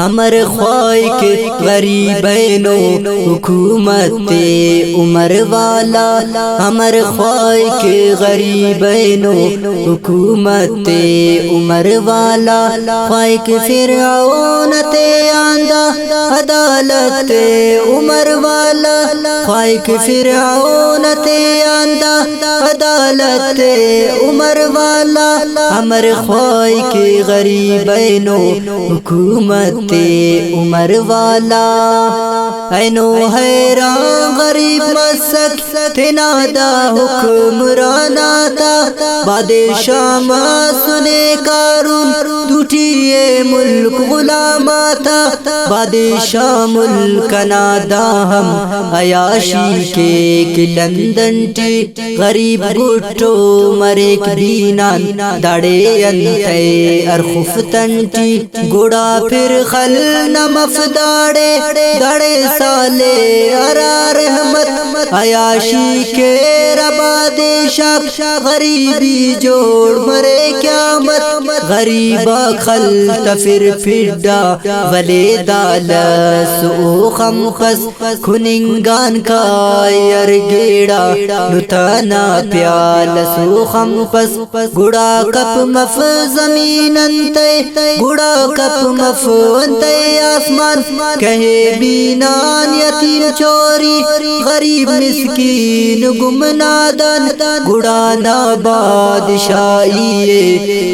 امر خواہ کے غریبینو حکومت عمر والا، امر خواہ کے غریبینو حکومت عمر والا، خواہ کے فرعون آندہ عدالت عمر والا، خواہ کے فرعون آندہ عدالت عمر والا، امر خواہ کے غریبینو حکومت عمر والا، اینو حیران غریب مسک تنادا حکمرانا تا، بادشاہ سنے کارون دوٹیے ملک غلاماتا، بادشاہ ملک نادا ہم عیاشی کے لندن ٹی، غریب گٹو مریک بینان داڑے انتے ارخفتن ٹی، گوڑا پھر خل نمف داڑے داڑے سالے ارا رحمت، عیاشی کے ربادشاہ غریبی جوڑ مرے قیامت، غریبا خل تفر پھڈا ولے دالس او خمخس، کھننگان کا یرگیڑا نتانا پیالس او خمپس، گوڑا کپ مف زمین انتے، گوڑا کپ مف انتے آسمان، کہے بینان یتیم چوری غریب مسکین گمنادن، گوڑا نا بادشاہی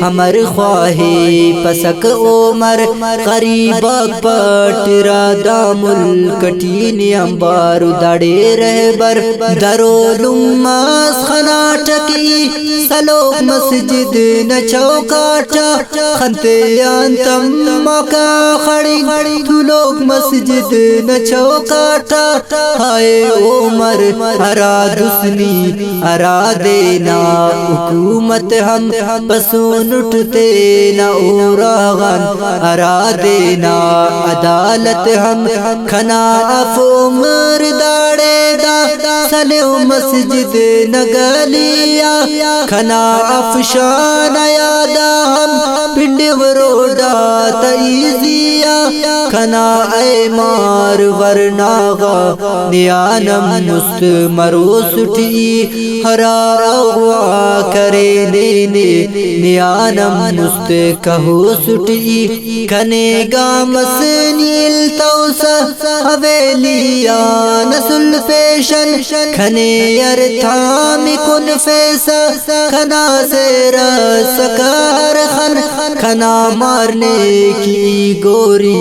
ہمر خواہی پسک عمر، غریبا پٹ رادا ملک ٹینی امبار داڑے رہبر، درو لماس خناٹکی سلوک مسجد نچو کاٹا، خنتے آنتم موقع خڑی تو لوگ مسجد نچو کاٹا، ہائے عمر ارا دسنی ارا دینا حکومت ہم پسون اٹھتے نہ اوراغن، ارا دینا عدالت ہم کھنا اف عمر داڑے دا، سلیو مسجد نگلیا کھنا افشان یادا ہم پنڈ وروڈا تیزیا، کھنا اے مار ورناغا نیانم مست مروس ٹی، ہرا اغوا کرے نینے نیانم مست کہو سٹی، کھنے گا مسنیل توسا حویلیا نسل پیشن، کھنے ارتھامی کن فیسا کھنا سیرا سکار خن، کھنا مارنے کی گوری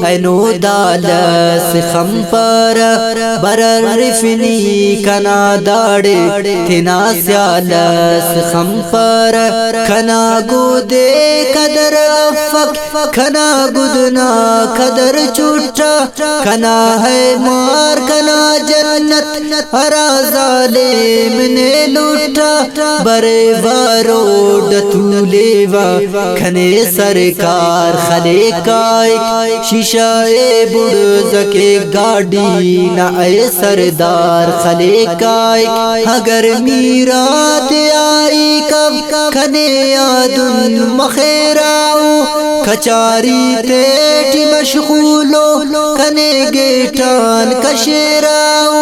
اینو دالس خم پر، برر رفنی کھنا داڑے تھنا سیالس خم پر، کھنا گودے قدر افق کھنا گدنا قدر چوٹا، کھنا ہے مار کھنا جنت ہرا ظالم نے لوٹا، برے واروڈ تو لیوا کھنے سرکار خلے کائک، شیشہ اے بڑ زکے گاڑی نہ اے سردار خلے کائک، اگر میرات آئی کب کھنے یادن مخیراؤ، کچاری تیٹی مشغولو کھنے گیٹان کشیراؤ،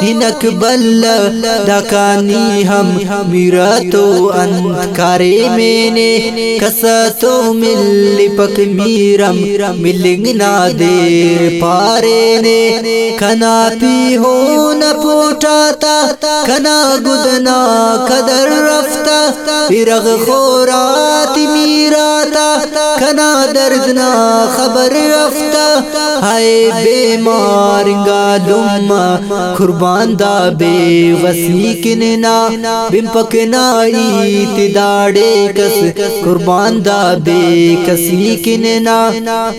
ہنک بل دکانی ہم میراتو انتکارے میں نے، کساتو ملی پک میرم ملنگ نا دیر پارے نے، کھنا پی ہو نہ پوٹاتا کھنا گدنا قدر رفتا، ارغ خوراتی میراتا کھنا دردنا خبر رفتا، ہائے بیمار گالم قربان دا بے غسی کننا، بمپک نائیت داڑے کس قربان دا بے کسی کننا،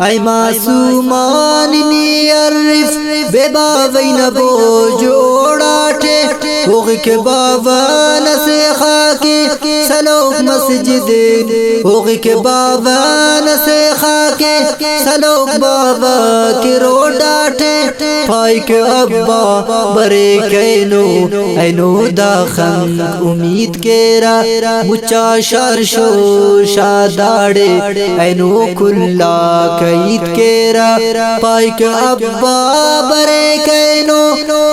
اے معصومان نی عرف بے باوی نبو جوڑا ڈاٹے ہوغ کے بابا نسیخا کے سلوک مسجد ہوغ کے بابا نسیخا کے سلوک بابا کے رو ڈاٹے پائی کے ابا برے کینو اینو داخن امید کیرا مچا شرشو شاداڑے اینو کلا کئیت کیرا پائی کے ابا برے کینو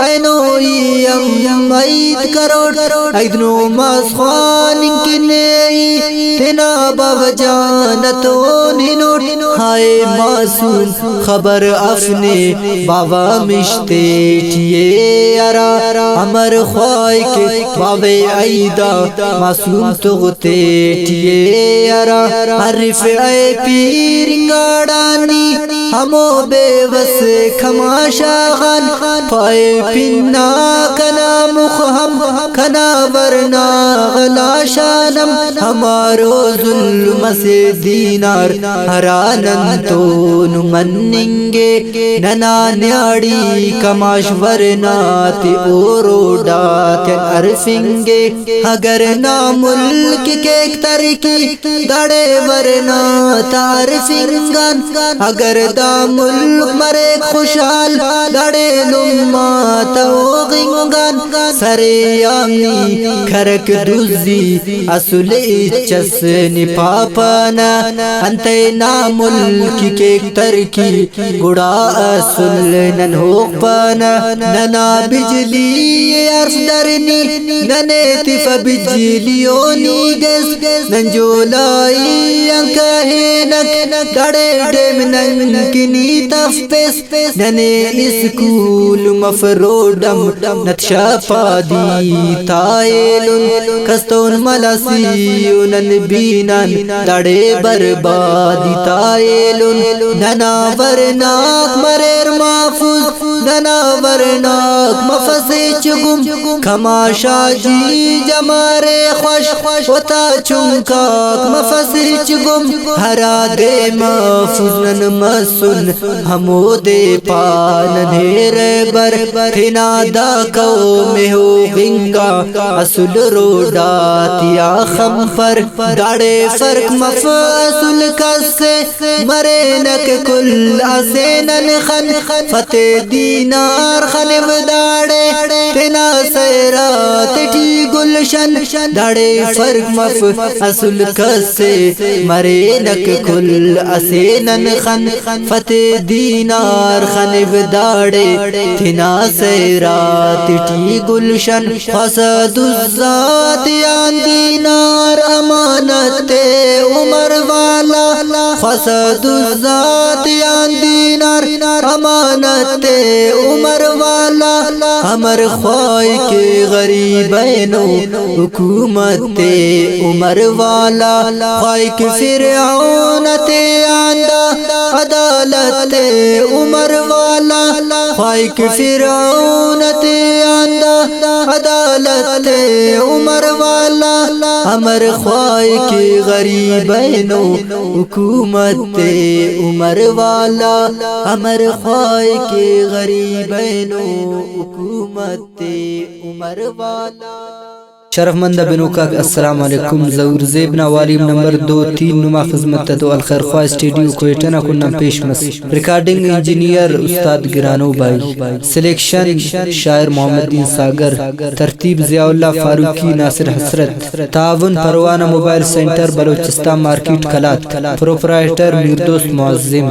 اینو یم ایت کروڑ ایدنو ماسخوان انکنی تینا باب جانتو نینوٹ ہائے معصوم خبر افنے بابا مشتے ٹیے ارا امر خواہ کے بابے عیدہ معصوم تغتے ٹیے ارا عرف اے پیرنگاڑانی ہمو بے وس کھما شاغن پائے پنا کنا مخہم کنا ورنا غلا شانم ہمارو ظلم سے دینار ہرانن تو نمننگے ننا نیاڑی کماش ورنا تی اوروڈا تی عرفنگے اگر نا ملک کے ترکی دڑے ورنا تعرفنگان اگر دا ملک مرے خوشحال دڑے لما توغنگان سرے یامی کھرک دوزی اصل اچس نپاپانا انتے نا ملک کے ترکی گڑا اصل ننہوق پانا ننا بجلی عرف درنی ننے تف بجلیونی گس ننجولائی انکہینک دڑے ڈیم ننکنی تف پیس ننے اسکول مفروڈم نتشا پادی تائلن کستون ملاسیونن بینن دڑے بربادی تائلن ننا ورناک مریر محفوظ ننا ورناک مفسی چگم کما شاجی جمارے خوش وطا چنکاک مفسی چگم ہرا دے محفوظ نن مسن ہمو دے پانن بر تھنا دا قوم ہو گنگا اصل روڈا تیا خم پر داڑے فرق مف اصل کسے مرے نک کل اسینن خن فتح دینار خنب داڑے تنا سیرات ٹھی گلشن داڑے فرق مف اصل کسے مرے نک کل اسینن خن فتح دینار خنب داڑے تنا سیرات ٹھی گلشن حسد الذات یان دینار امانت عمر والا حسد الذات یان دینار امانت عمر والا امر خواہ کے غریبینو حکومت عمر والا خواہ کے فرعونت آندہ عدالت عمر والا خواہ کے فرعونت آندہ عدالت عمر والا امر خواہ کے غریبینو حکومت عمر والا امر خواہ کے غریبینو حکومت عمر والا شرف مند بنوکا السلام علیکم زور زیبنا والیم نمبر 2-3 نما خدمت تو الخیرخواہ اسٹوڈیو کوئٹہ کنم پیش مس ریکارڈنگ انجینئر استاد گرانو بھائی سلیکشن شاعر محمد دین ساگر ترتیب ضیاء اللہ فاروقی ناصر حسرت تعاون پروانہ mobile centre Balochistan market Kalat proprietor Mirdost معظم